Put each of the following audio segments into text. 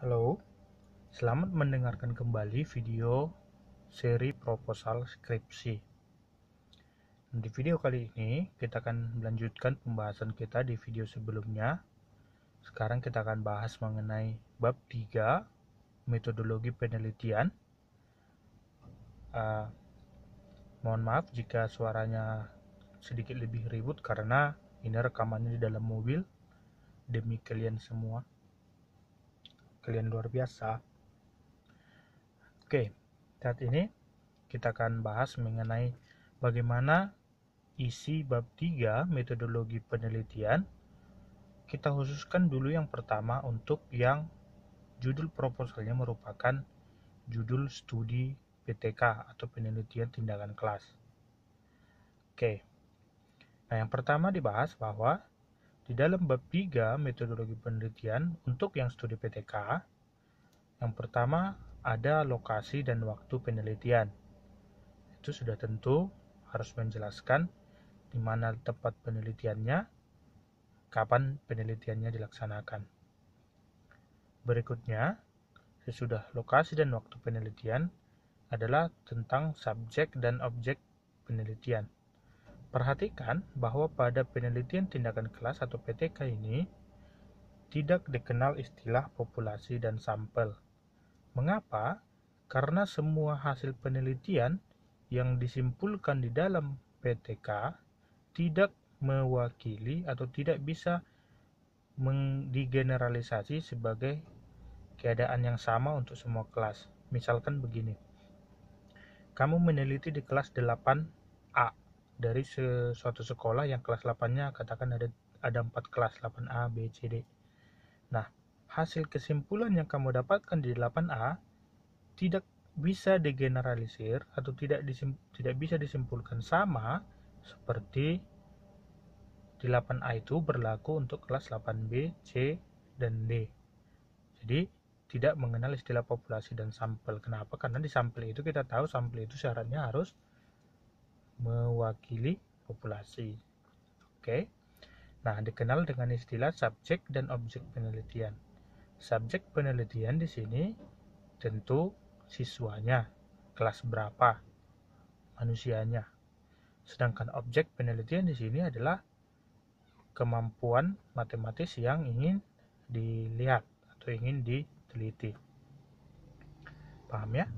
Halo, selamat mendengarkan kembali video seri proposal skripsi. Di video kali ini, kita akan melanjutkan pembahasan kita di video sebelumnya. Sekarang kita akan bahas mengenai bab 3, metodologi penelitian. Uh, Mohon maaf jika suaranya sedikit lebih ribut karena ini rekamannya di dalam mobil demi kalian semua. Kalian luar biasa. Oke, saat ini kita akan bahas mengenai bagaimana isi bab 3 metodologi penelitian. Kita khususkan dulu yang pertama untuk yang judul proposalnya merupakan judul studi PTK atau penelitian tindakan kelas. Oke. Nah, yang pertama dibahas bahwa di dalam bab 3 metodologi penelitian untuk yang studi PTK, yang pertama ada lokasi dan waktu penelitian. Itu sudah tentu harus menjelaskan di mana tempat penelitiannya, kapan penelitiannya dilaksanakan. Berikutnya, sesudah lokasi dan waktu penelitian adalah tentang subjek dan objek penelitian. Perhatikan bahwa pada penelitian tindakan kelas atau PTK ini tidak dikenal istilah populasi dan sampel. Mengapa? Karena semua hasil penelitian yang disimpulkan di dalam PTK tidak mewakili atau tidak bisa digeneralisasi sebagai keadaan yang sama untuk semua kelas. Misalkan begini, kamu meneliti di kelas 8A dari suatu sekolah yang kelas 8-nya katakan ada 4 kelas, 8A, B, C, D. Nah, hasil kesimpulan yang kamu dapatkan di 8A tidak bisa digeneralisir atau tidak bisa disimpulkan sama seperti di 8A itu berlaku untuk kelas 8B, C, dan D. Jadi tidak mengenal istilah populasi dan sampel. Kenapa? Karena di sampel itu kita tahu sampel itu syaratnya harus mewakili populasi. Oke. Nah, dikenal dengan istilah subjek dan objek penelitian. Subjek penelitian di sini tentu siswanya, kelas berapa, manusianya. Sedangkan objek penelitian di sini adalah kemampuan matematis yang ingin dilihat atau ingin diteliti. Paham ya?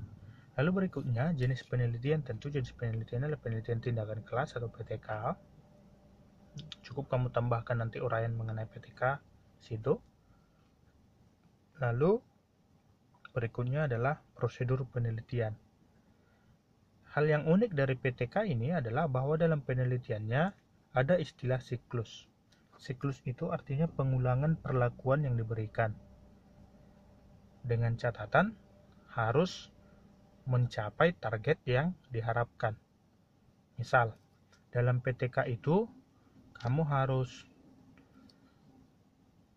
Lalu berikutnya, jenis penelitian. Tentu jenis penelitian adalah penelitian tindakan kelas atau PTK. Cukup kamu tambahkan nanti uraian mengenai PTK situ. Lalu berikutnya adalah prosedur penelitian. Hal yang unik dari PTK ini adalah bahwa dalam penelitiannya ada istilah siklus. Siklus itu artinya pengulangan perlakuan yang diberikan. Dengan catatan harus mencapai target yang diharapkan. Misal, dalam PTK itu kamu harus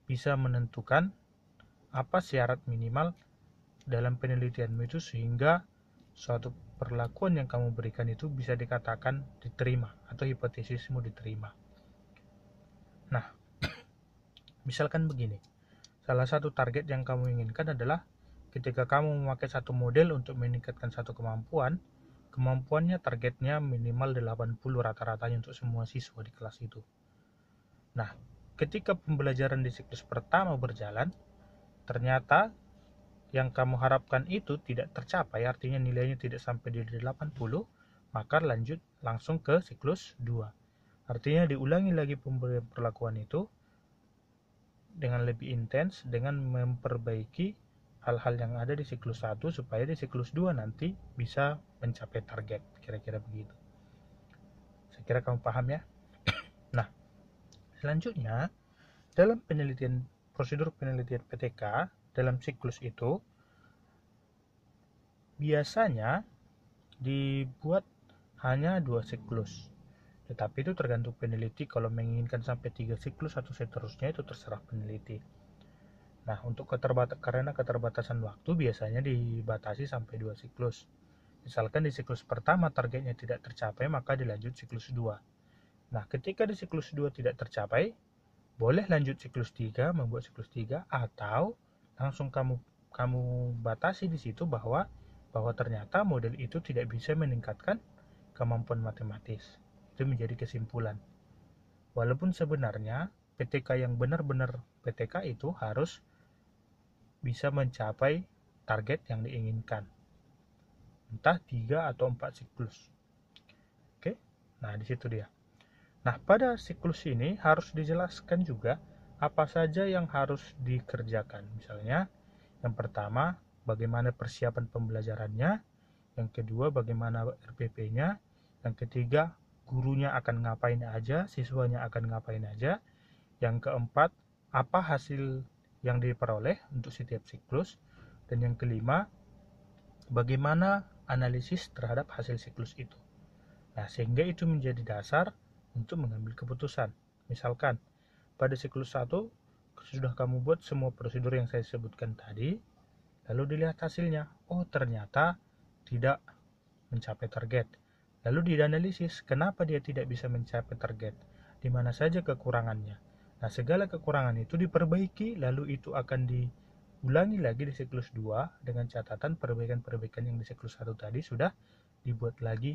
bisa menentukan apa syarat minimal dalam penelitianmu itu sehingga suatu perlakuan yang kamu berikan itu bisa dikatakan diterima atau hipotesismu diterima. Nah, misalkan begini, salah satu target yang kamu inginkan adalah ketika kamu memakai satu model untuk meningkatkan satu kemampuan, kemampuannya targetnya minimal 80 rata-ratanya untuk semua siswa di kelas itu. Nah, ketika pembelajaran di siklus pertama berjalan, ternyata yang kamu harapkan itu tidak tercapai, artinya nilainya tidak sampai di 80, maka lanjut langsung ke siklus 2. Artinya diulangi lagi pemberian perlakuan itu dengan lebih intens dengan memperbaiki hal-hal yang ada di siklus 1 supaya di siklus 2 nanti bisa mencapai target, kira-kira begitu. Saya kira kamu paham ya. Nah, selanjutnya dalam prosedur penelitian PTK dalam siklus itu biasanya dibuat hanya 2 siklus. Tetapi itu tergantung peneliti, kalau menginginkan sampai 3 siklus atau seterusnya itu terserah peneliti. Nah, untuk karena keterbatasan waktu biasanya dibatasi sampai 2 siklus. Misalkan di siklus pertama targetnya tidak tercapai, maka dilanjut siklus 2. Nah, ketika di siklus 2 tidak tercapai, boleh lanjut siklus 3, membuat siklus 3, atau langsung kamu kamu batasi di situ bahwa ternyata model itu tidak bisa meningkatkan kemampuan matematis. Itu menjadi kesimpulan. Walaupun sebenarnya PTK yang benar-benar PTK itu harus bisa mencapai target yang diinginkan. Entah 3 atau 4 siklus. Oke? Nah, di situ dia. Nah, pada siklus ini harus dijelaskan juga apa saja yang harus dikerjakan. Misalnya, yang pertama, bagaimana persiapan pembelajarannya. Yang kedua, bagaimana RPP-nya. Yang ketiga, gurunya akan ngapain aja, siswanya akan ngapain aja. Yang keempat, apa hasil yang diperoleh untuk setiap siklus. Dan yang kelima, bagaimana analisis terhadap hasil siklus itu. Nah, sehingga itu menjadi dasar untuk mengambil keputusan. Misalkan, pada siklus 1, sudah kamu buat semua prosedur yang saya sebutkan tadi, lalu dilihat hasilnya. Oh, ternyata tidak mencapai target. Lalu dianalisis, kenapa dia tidak bisa mencapai target? Di mana saja kekurangannya? Nah, segala kekurangan itu diperbaiki, lalu itu akan diulangi lagi di siklus 2 dengan catatan perbaikan-perbaikan yang di siklus 1 tadi sudah dibuat lagi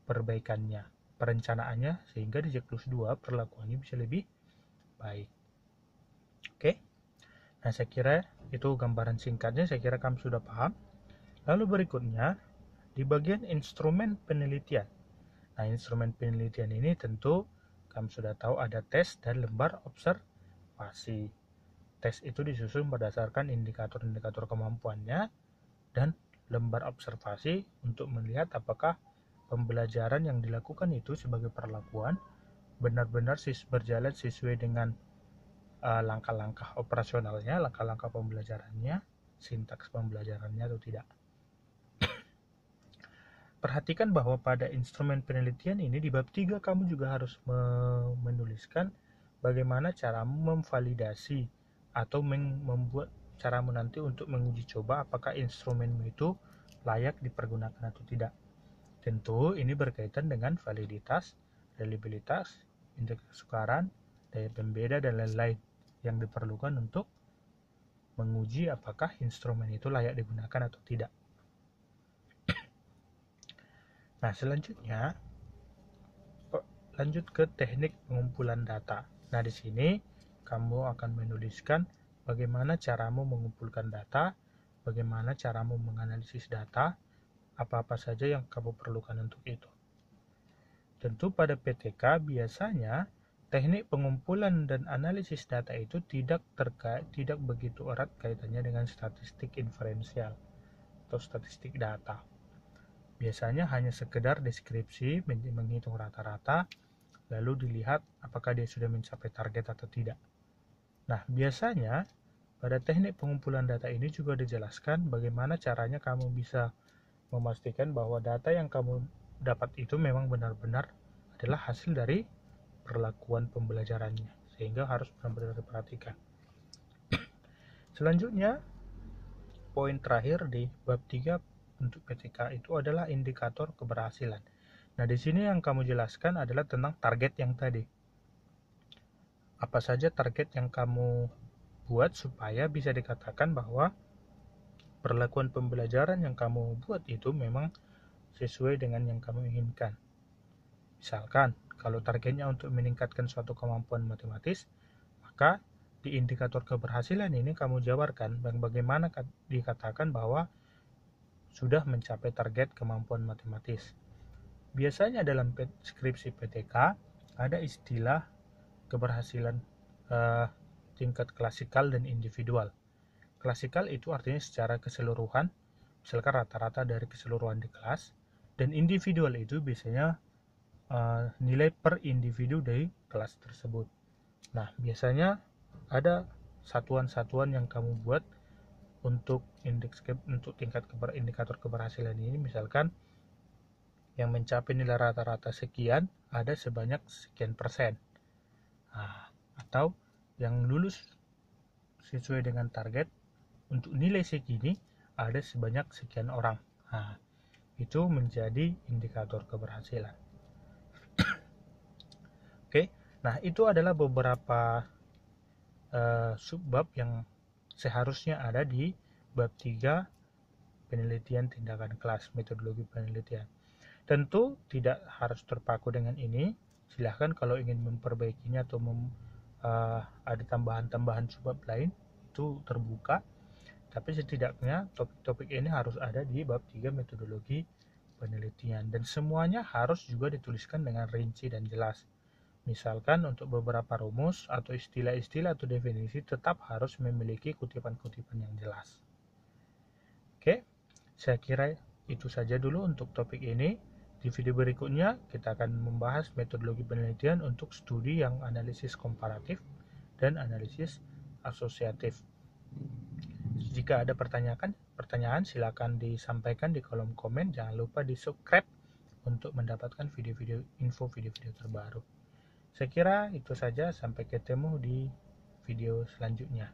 perbaikannya, perencanaannya, sehingga di siklus 2 perlakuannya bisa lebih baik. Oke? Nah, saya kira itu gambaran singkatnya, saya kira kamu sudah paham. Lalu berikutnya, di bagian instrumen penelitian. Nah, instrumen penelitian ini tentu kamu sudah tahu ada tes dan lembar observasi. Tes itu disusun berdasarkan indikator-indikator kemampuannya, dan lembar observasi untuk melihat apakah pembelajaran yang dilakukan itu sebagai perlakuan benar-benar berjalan sesuai dengan langkah-langkah operasionalnya, langkah-langkah pembelajarannya, sintaks pembelajarannya atau tidak. Perhatikan bahwa pada instrumen penelitian ini di bab 3 kamu juga harus menuliskan bagaimana caramu memvalidasi atau membuat caramu nanti untuk menguji coba apakah instrumenmu itu layak dipergunakan atau tidak. Tentu ini berkaitan dengan validitas, reliabilitas, indeks kesukaran, daya pembeda, dan lain-lain yang diperlukan untuk menguji apakah instrumen itu layak digunakan atau tidak. Nah, selanjutnya lanjut ke teknik pengumpulan data. Nah, di sini kamu akan menuliskan bagaimana caramu mengumpulkan data, bagaimana caramu menganalisis data, apa-apa saja yang kamu perlukan untuk itu. Tentu pada PTK biasanya teknik pengumpulan dan analisis data itu tidak begitu erat kaitannya dengan statistik inferensial atau statistik data. Biasanya hanya sekedar deskripsi, menghitung rata-rata, lalu dilihat apakah dia sudah mencapai target atau tidak. Nah, biasanya pada teknik pengumpulan data ini juga dijelaskan bagaimana caranya kamu bisa memastikan bahwa data yang kamu dapat itu memang benar-benar adalah hasil dari perlakuan pembelajarannya, sehingga harus benar-benar diperhatikan. Selanjutnya, poin terakhir di bab 3 untuk PTK itu adalah indikator keberhasilan. Nah, di sini yang kamu jelaskan adalah tentang target yang tadi. Apa saja target yang kamu buat supaya bisa dikatakan bahwa perlakuan pembelajaran yang kamu buat itu memang sesuai dengan yang kamu inginkan. Misalkan, kalau targetnya untuk meningkatkan suatu kemampuan matematis, maka di indikator keberhasilan ini kamu jabarkan bagaimana dikatakan bahwa sudah mencapai target kemampuan matematis. Biasanya dalam skripsi PTK ada istilah keberhasilan tingkat klasikal dan individual. Klasikal itu artinya secara keseluruhan, misalkan rata-rata dari keseluruhan di kelas, dan individual itu biasanya nilai per individu dari kelas tersebut. Nah, biasanya ada satuan-satuan yang kamu buat untuk tingkat indikator keberhasilan ini, misalkan yang mencapai nilai rata-rata sekian ada sebanyak sekian persen. Nah, atau yang lulus sesuai dengan target untuk nilai segini ada sebanyak sekian orang. Nah, itu menjadi indikator keberhasilan. Oke, nah itu adalah beberapa subbab yang seharusnya ada di bab 3 penelitian tindakan kelas, metodologi penelitian. Tentu tidak harus terpaku dengan ini. Silahkan kalau ingin memperbaikinya atau ada tambahan-tambahan subbab lain, itu terbuka. Tapi setidaknya topik-topik ini harus ada di bab 3 metodologi penelitian, dan semuanya harus juga dituliskan dengan rinci dan jelas. Misalkan untuk beberapa rumus atau istilah-istilah atau definisi tetap harus memiliki kutipan-kutipan yang jelas. Oke, saya kira itu saja dulu untuk topik ini. Di video berikutnya kita akan membahas metodologi penelitian untuk studi yang analisis komparatif dan analisis asosiatif. Jika ada pertanyaan silakan disampaikan di kolom komen. Jangan lupa di subscribe untuk mendapatkan info video-video terbaru. Saya kira itu saja, sampai ketemu di video selanjutnya.